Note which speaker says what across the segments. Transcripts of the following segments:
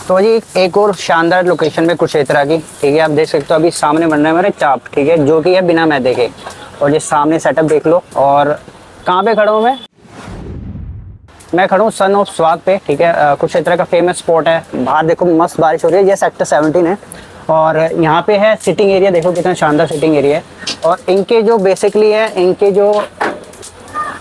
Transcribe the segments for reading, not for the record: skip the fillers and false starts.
Speaker 1: तो जी एक और शानदार लोकेशन में कुरुक्षेत्र की, ठीक है। आप देख सकते हो अभी सामने बन रहा है मेरे चाप, ठीक है, जो कि है बिना मैदे के। और ये सामने सेटअप देख लो। और कहाँ पे खड़ा हूँ मैं खड़ा हूँ सन ऑफ स्वाद पे, ठीक है। कुरुक्षेत्र का फेमस स्पॉट है। बाहर देखो मस्त बारिश हो रही है, ये सेक्टर 17 है। और यहाँ पे है सिटिंग एरिया, देखो कितना शानदार सिटिंग एरिया है। और इनके जो बेसिकली है, इनके जो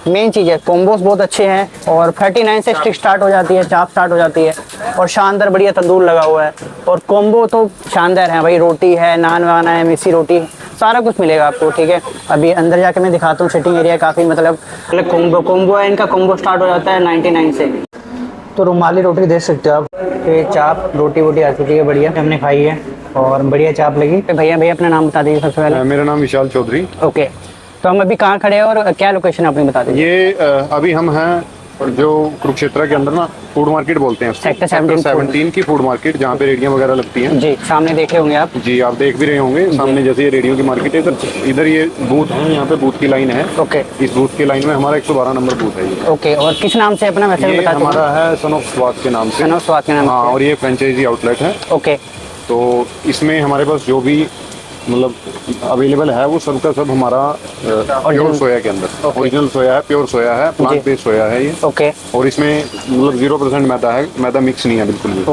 Speaker 1: मेन चीज़ है, कॉम्बोस बहुत अच्छे हैं। और 39 से स्टिक स्टार्ट हो जाती है, चाप स्टार्ट हो जाती है। और शानदार बढ़िया तंदूर लगा हुआ है। और कॉम्बो तो शानदार है भाई, रोटी है, नान वाना है, मिसी रोटी, सारा कुछ मिलेगा आपको, ठीक है। अभी अंदर जाके मैं दिखाता हूँ। सिटिंग एरिया काफ़ी मतलब कॉम्बो है इनका। कॉम्बो स्टार्ट हो जाता है 99 से। तो रुमाली रोटी देख सकते हो आप। ये चाप रोटी वोटी आ चुकी है, बढ़िया हमने खाई है और बढ़िया चाप लगी। भैया अपना नाम बता दीजिए सबसे पहले।
Speaker 2: मेरा नाम विशाल चौधरी।
Speaker 1: ओके, तो हम अभी कहाँ खड़े हैं और क्या लोकेशन आपने बता दीजिए।
Speaker 2: ये अभी हम हैं जो कुरुक्षेत्र के अंदर ना फूड मार्केट बोलते हैं,
Speaker 1: सेक्टर
Speaker 2: 17 की फूड मार्केट, जहाँ पे रेडियां वगैरह लगती हैं।
Speaker 1: जी, सामने देख रहे होंगे आप।
Speaker 2: जी, आप देख भी रहे होंगे सामने, जैसे ये रेडियो की मार्केट है। इधर ये बूथ है, यहाँ पे बूथ की लाइन है।
Speaker 1: ओके,
Speaker 2: इस बूथ की लाइन में हमारा 112 नंबर बूथ है ये।
Speaker 1: ओके, और किस नाम से अपना वैसे
Speaker 2: ये
Speaker 1: बता
Speaker 2: हमारा है सन ऑफ स्वाद के नाम से।
Speaker 1: सन ऑफ स्वाद के नाम से।
Speaker 2: हाँ, और ये फ्रेंचाइजी आउटलेट है।
Speaker 1: ओके,
Speaker 2: तो इसमें हमारे पास जो भी मतलब अवेलेबल है वो सब का सब हमारा प्योर सोया के अंदर। ओरिजिनल सोया है, प्योर सोया है, प्लांट बेस्ड सोया है ये।
Speaker 1: ओके,
Speaker 2: और इसमें मतलब 0% मैदा है, मैदा मिक्स नहीं है बिल्कुल भी।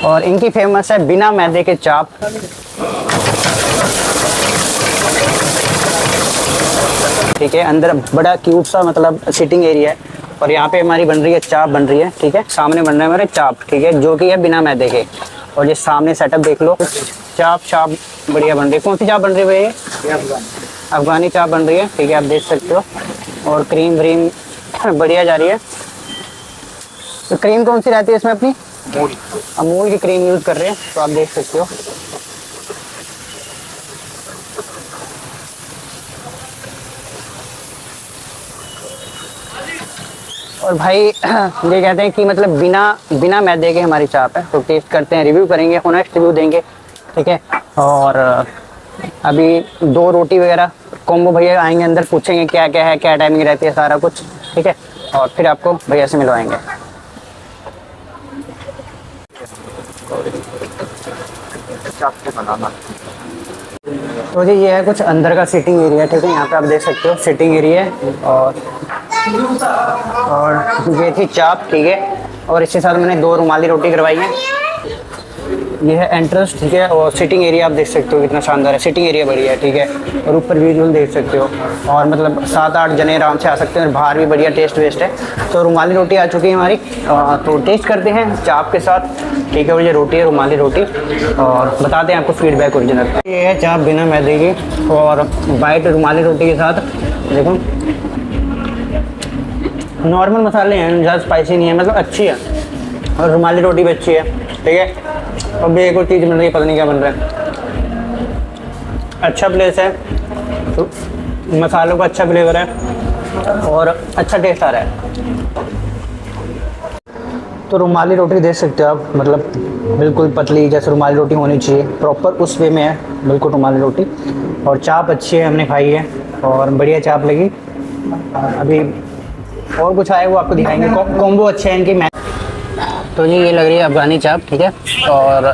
Speaker 1: और इनकी फेमस है बिना मैदे के चाप। ठीक है, अंदर बड़ा क्यूट सा मतलब सिटिंग एरिया है। और यहाँ पे हमारी बन रही है चाप, बन रही है, ठीक है। सामने बन रहा है हमारे चाप, ठीक है, जो कि है बिना मैदे के। और ये सामने सेटअप देख लो, चाप बढ़िया बन रही है। कौन सी चाप बन रही है भैया? अफगानी चाप बन रही है, ठीक है, आप देख सकते हो। और क्रीम व्रीम बढ़िया जा रही है। तो क्रीम कौन सी रहती है इसमें अपनी? अमूल की क्रीम यूज कर रहे हैं, तो आप देख सकते हो। और भाई ये कहते हैं कि मतलब बिना मैदे के हमारी चाप है। तो टेस्ट करते हैं, रिव्यू करेंगे, ऑनेस्ट रिव्यू देंगे, ठीक है। और अभी 2 रोटी वगैरह कॉम्बो भैया आएंगे अंदर, पूछेंगे क्या क्या है, क्या टाइमिंग रहती है, सारा कुछ, ठीक है। और फिर आपको भैया से मिलवाएंगे। तो जी ये है कुछ अंदर का सिटिंग एरिया, ठीक है। यहाँ पे आप देख सकते हो सिटिंग एरिया है। और ये थी चाप, ठीक है। और इसके साथ मैंने 2 रुमाली रोटी करवाई है। ये है एंट्रेंस, ठीक है। और सिटिंग एरिया आप देख सकते हो कितना शानदार है, सिटिंग एरिया बढ़िया है, ठीक है। और ऊपर विजुअल देख सकते हो। और मतलब 7-8 जने आराम से आ सकते हैं। और बाहर भी बढ़िया टेस्ट वेस्ट है। तो रुमाली रोटी आ चुकी है हमारी, तो टेस्ट करते हैं चाप के साथ, ठीक है। और ये रोटी है रुमाली रोटी, और बताते हैं आपको फीडबैक ओरिजिनल। ये है चाप बिना मैदे की और वाइट रुमाली रोटी के साथ। देखो नॉर्मल मसाले हैं, ज़्यादा स्पाइसी नहीं है, मतलब अच्छी है। और रुमाली रोटी भी अच्छी है, ठीक है। और भी एक और चीज़ बन रही है, पता नहीं क्या बन रहा है। अच्छा प्लेस है, तो मसालों का अच्छा फ्लेवर है और अच्छा टेस्ट आ रहा है। तो रुमाली रोटी देख सकते हो आप, मतलब बिल्कुल पतली जैसे रुमाली रोटी होनी चाहिए, प्रॉपर उस वे में है बिल्कुल रुमाली रोटी। और चाप अच्छी है, हमने खाई है और बढ़िया चाप लगी। अभी और कुछ आए वो आपको दिखाएंगे। कॉम्बो अच्छे हैं इनकी। तो जी ये लग रही है अफगानी चाप, ठीक है। और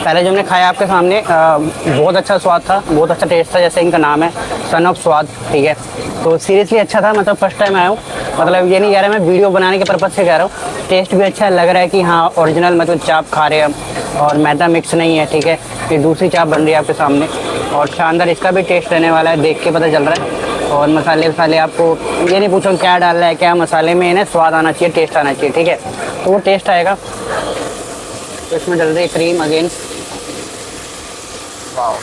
Speaker 1: पहले जो हमने खाया आपके सामने, बहुत अच्छा स्वाद था, बहुत अच्छा टेस्ट था, जैसे इनका नाम है सन ऑफ स्वाद, ठीक है। तो सीरियसली अच्छा था, मतलब फर्स्ट टाइम आया हूँ। मतलब ये नहीं कह रहा मैं वीडियो बनाने के पर्पज़ से कह रहा हूँ, टेस्ट भी अच्छा लग रहा है कि हाँ ओरिजिनल मतलब चाप खा रहे हैं हम। और मैदा मिक्स नहीं है, ठीक है। ये दूसरी चाप बन रही है आपके सामने और शानदार इसका भी टेस्ट रहने वाला है, देख के पता चल रहा है। और मसाले आपको ये नहीं पूछो क्या डाल रहा है, क्या मसाले में इन्हें स्वाद आना चाहिए, टेस्ट आना चाहिए, ठीक है। तो वो टेस्ट आएगा। तो इसमें डल रही है cream again. Wow,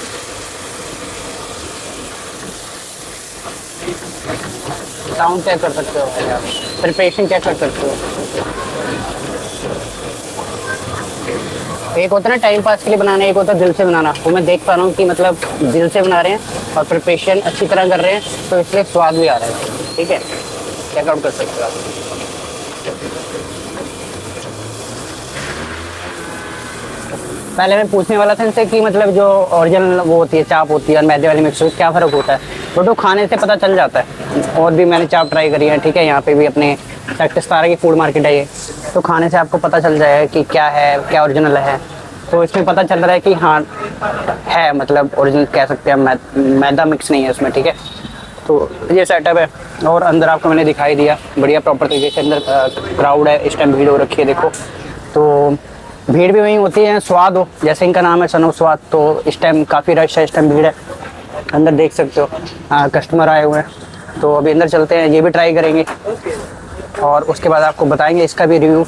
Speaker 1: sound check कर सकते हो, प्रिपरेशन चेक कर सकते हो। एक होता है ना टाइम पास के लिए बनाना, एक होता है दिल से बनाना। वो मैं देख पा रहा हूँ कि मतलब दिल से बना रहे हैं और प्रिपरेशन अच्छी तरह कर रहे हैं, तो इसलिए स्वाद भी आ रहा है, ठीक है। चेकआउट कर सकते हो आप। पहले मैं पूछने वाला था इनसे कि मतलब जो ओरिजिनल वो होती है चाप होती है और मैदे वाली मिक्स क्या फ़र्क होता है। तो खाने से पता चल जाता है। और भी मैंने चाप ट्राई करी है, ठीक है। यहाँ पे भी अपने सेक्टर 17 की फूड मार्केट है ये। तो खाने से आपको पता चल जाएगा कि क्या है, क्या ओरिजिनल है। तो इसमें पता चल रहा है कि हाँ है, मतलब ओरिजिनल कह सकते हैं, मैदा मिक्स नहीं है उसमें, ठीक है। तो ये सेटअप है और अंदर आपको मैंने दिखाई दिया बढ़िया प्रॉपर तरीके से। अंदर क्राउड है, इस टाइम भीड़ हो रखी है देखो। तो भीड़ भी वहीं होती है, स्वाद हो, जैसे इनका नाम है सन ऑफ स्वाद। तो इस टाइम काफ़ी रश है, इस टाइम भीड़ है। अंदर देख सकते हो कस्टमर आए हुए हैं। तो अभी अंदर चलते हैं, ये भी ट्राई करेंगे और उसके बाद आपको बताएंगे इसका भी रिव्यू।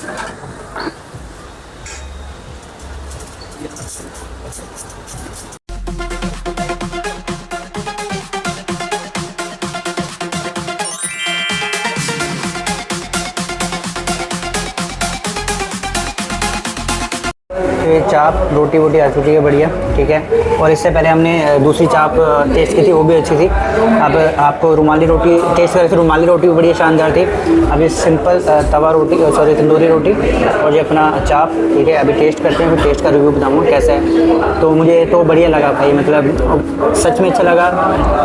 Speaker 1: ये चाप रोटी वोटी आ चुकी है बढ़िया, ठीक है। और इससे पहले हमने दूसरी चाप टेस्ट की थी, वो भी अच्छी थी। अब आपको रुमाली रोटी टेस्ट करें, रुमाली रोटी भी बड़ी शानदार थी। अभी सिंपल तवा रोटी, सॉरी तंदूरी रोटी, और ये अपना चाप, ठीक है। अभी टेस्ट करते हैं, फिर टेस्ट का रिव्यू बताऊँगा कैसा है। तो मुझे तो बढ़िया लगा भाई, मतलब सच में अच्छा लगा।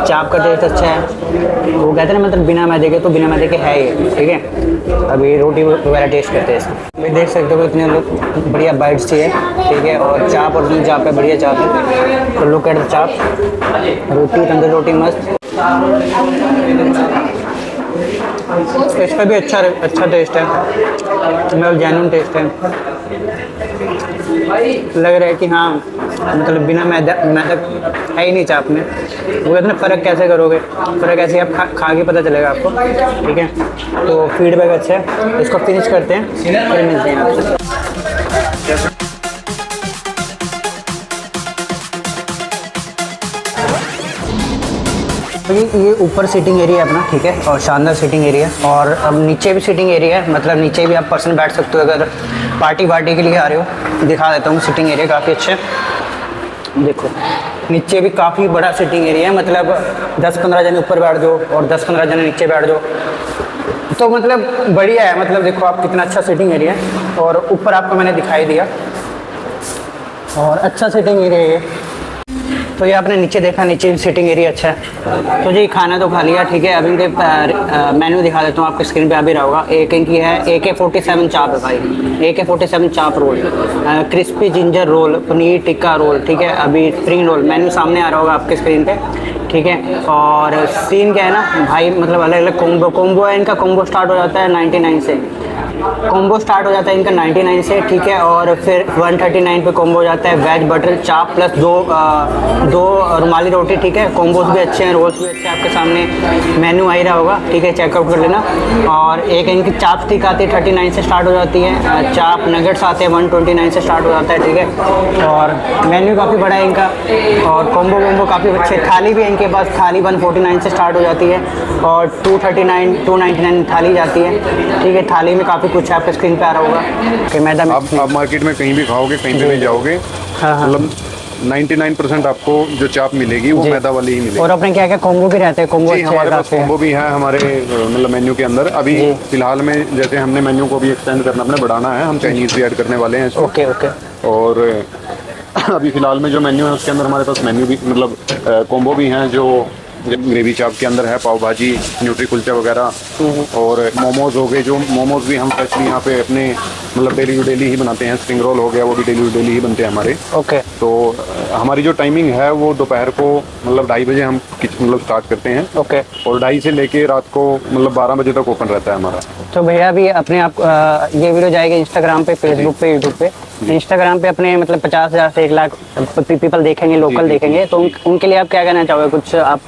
Speaker 1: चाप का टेस्ट अच्छा है, वो कहते हैं ना मतलब बिना मैदे के, तो बिना मैदे के है ये, ठीक है। अभी रोटी वगैरह टेस्ट करते हैं इसमें। अभी देख सकते हो इतने लोग बढ़िया बाइट्स चाहिए, ठीक है। और चाप और चाप है, बढ़िया चाप है। तो लुक एट द चाप, रोटी तंदूरी रोटी मस्त। इसका भी अच्छा टेस्ट है, मतलब जेन्युइन टेस्ट है। लग रहा है कि हाँ मतलब बिना मैदा है ही नहीं चाप में। वो कहते हैं फ़र्क कैसे करोगे, फ़र्क ऐसे आप खा के पता चलेगा आपको, ठीक है। तो फीडबैक अच्छा है, इसको फिनिश करते हैं, फिर मिलते हैं आपसे। तो ये ऊपर सीटिंग एरिया है अपना, ठीक है, और शानदार सीटिंग एरिया। और अब नीचे भी सीटिंग एरिया है, मतलब नीचे भी आप पर्सन बैठ सकते हो अगर पार्टी के लिए आ रहे हो। दिखा देता हूँ, सीटिंग एरिया काफ़ी अच्छा है। देखो नीचे भी काफ़ी बड़ा सीटिंग एरिया है, मतलब 10-15 जने ऊपर बैठ जाओ और 10-15 जने नीचे बैठ जाओ, तो मतलब बढ़िया है। मतलब देखो आप कितना अच्छा सीटिंग एरिया है। और ऊपर आपको मैंने दिखाई दिया, और अच्छा सीटिंग एरिया है। तो ये आपने नीचे देखा, नीचे सीटिंग एरिया अच्छा है। तो जी खाना तो खा लिया, ठीक है। अभी इनके मेन्यू दिखा देता हूँ, आपके स्क्रीन पे आ भी रहा होगा। एक इनकी है AK-47 चाप है भाई, AK-47 chaap roll, crispy ginger roll, paneer tikka roll, ठीक है। अभी स्प्रिंग रोल, मेन्यू सामने आ रहा होगा आपके स्क्रीन पे, ठीक है। और सीन क्या है ना भाई, मतलब अलग अलग कॉम्बो है इनका। कॉम्बो स्टार्ट हो जाता है 99 से, कॉम्बो स्टार्ट हो जाता है इनका 99 से, ठीक है। और फिर 139 पे कॉम्बो हो जाता है वेज बटर चाप प्लस दो रुमाली रोटी, ठीक है। कॉम्बोज भी अच्छे हैं, रोल्स भी अच्छे हैं, आपके सामने मेन्यू आ ही रहा होगा, ठीक है, चेकआउट कर लेना। और एक इनकी चाप स्टिक आती है 39 से स्टार्ट हो जाती है। चाप नगेट्स आते हैं 129 से स्टार्ट हो जाता है, ठीक है। और मेन्यू काफ़ी बड़ा है इनका, और कॉम्बो काफ़ी अच्छे। थाली भी इनके पास, थाली 149 से स्टार्ट हो जाती है और 299 थाली जाती है, ठीक है। थाली में काफ़ी कुछ आपके स्क्रीन पे आ रहा होगा कि मैदा
Speaker 2: आप मार्केट में कहीं भी खाओगे, कहीं पे भी जाओगे,
Speaker 1: हाँ।
Speaker 2: मतलब 99% आपको जो चाप मिलेगी वो मैदा वाली ही मिलेगी।
Speaker 1: और अपने क्या क्या कॉम्बो भी रहते हैं, कॉम्बो
Speaker 2: जी हमारे पास कॉम्बो भी है हमारे मतलब मेन्यू के अंदर। अभी फिलहाल में जैसे हमने मेन्यू को भी एक्सटेंड करना, अपने बढ़ाना है, हम चाइनीज भी ऐड करने वाले हैं इसको।
Speaker 1: ओके।
Speaker 2: और अभी फिलहाल में जो मेन्यू है उसके अंदर हमारे पास मेन्यू भी मतलब कॉम्बो भी हैं, जो ग्रेवी चाप के अंदर है पाव भाजी, न्यूट्री कुलचा वगैरह। और मोमोज हो गए, जो मोमोज भी हम स्पेशली यहाँ पे अपने मतलब डेली ही बनाते हैं। स्प्रिंग रोल हो गया, वो भी डेली ही बनते हैं हमारे।
Speaker 1: ओके।
Speaker 2: तो हमारी जो टाइमिंग है वो दोपहर को मतलब 2:30 बजे हम मतलब स्टार्ट करते हैं।
Speaker 1: ओके।
Speaker 2: और 2:30 से लेके रात को मतलब 12 बजे तक ओपन रहता है हमारा।
Speaker 1: तो भैया अभी अपने आप ये वीडियो जाएगी इंस्टाग्राम पे, फेसबुक पे, यूट्यूब पे। इंस्टाग्राम पे अपने मतलब 50,000 से 1 लाख पीपल देखेंगे, लोकल देखेंगे, तो उनके लिए आप क्या कहना चाहोगे? कुछ आप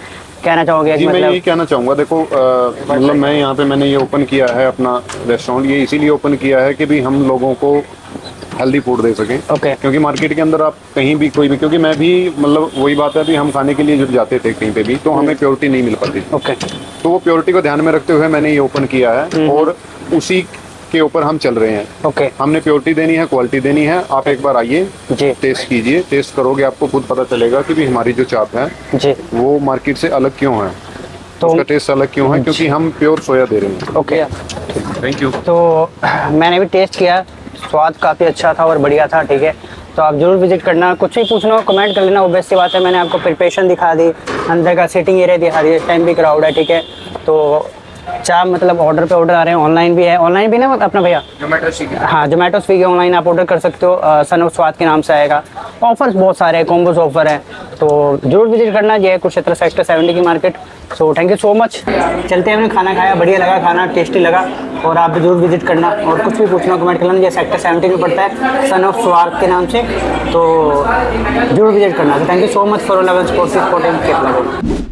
Speaker 1: कहना चाहोगे?
Speaker 2: जी
Speaker 1: मतलब
Speaker 2: मैं यही कहना चाहूँगा, देखो मतलब मैं यहाँ पे मैंने ये ओपन किया है अपना रेस्टोरेंट, ये इसीलिए ओपन किया है कि भी हम लोगों को हेल्दी फूड दे सकें।
Speaker 1: ओके।
Speaker 2: क्योंकि मार्केट के अंदर आप कहीं भी कोई भी, क्योंकि मैं भी मतलब वही बात है भी हम खाने के लिए जब जाते थे कहीं पे भी तो हमें प्योरिटी नहीं मिल पाती।
Speaker 1: ओके।
Speaker 2: तो वो प्योरिटी को ध्यान में रखते हुए मैंने ये ओपन किया है और उसी के ऊपर हम चल रहे हैं।
Speaker 1: ओके।
Speaker 2: हमने प्योरिटी देनी है, क्वालिटी देनी है। आप एक बार आइए,
Speaker 1: जी,
Speaker 2: टेस्ट कीजिए, टेस्ट करोगे आपको खुद पता चलेगा कि भी हमारी जो चाप है
Speaker 1: जी,
Speaker 2: वो मार्केट से अलग क्यों है,
Speaker 1: तो
Speaker 2: उसका टेस्ट अलग क्यों है, क्योंकि हम प्योर सोया दे रहे हैं।
Speaker 1: ओके।
Speaker 2: Thank you.
Speaker 1: तो मैंने भी टेस्ट किया, स्वाद काफ़ी अच्छा था और बढ़िया था, ठीक है। तो आप जरूर विजिट करना, कुछ भी पूछना हो कमेंट कर लेना। ऑब्वियस सी बात है, मैंने आपको प्रिपरेशन दिखा दी, अंदर का सीटिंग एरिया दिखा दी, टाइम भी क्राउड है, ठीक है। तो चाप मतलब ऑर्डर पे ऑर्डर आ रहे हैं, ऑनलाइन भी है, ऑनलाइन भी ना अपना भैया,
Speaker 2: जोमेटो स्विगी।
Speaker 1: हाँ जोमेटो स्विगी ऑनलाइन आप ऑर्डर कर सकते हो, सन ऑफ स्वाद के नाम से आएगा। ऑफर्स बहुत सारे हैं, कॉम्बोज ऑफर है, तो जरूर विजिट करना ये कुरुक्षेत्र सेक्टर 70 की market. So thank you so much. चलते हैं, हमने खाना खाया, बढ़िया लगा खाना, टेस्टी लगा, और आप भी जरूर विजिट करना, और कुछ भी पूछना कमेंट करना। ये सेक्टर 70 में पड़ता है, सन ऑफ स्वाद के नाम से, तो जरूर विजिट करना। तो thank you so much for love and supporting.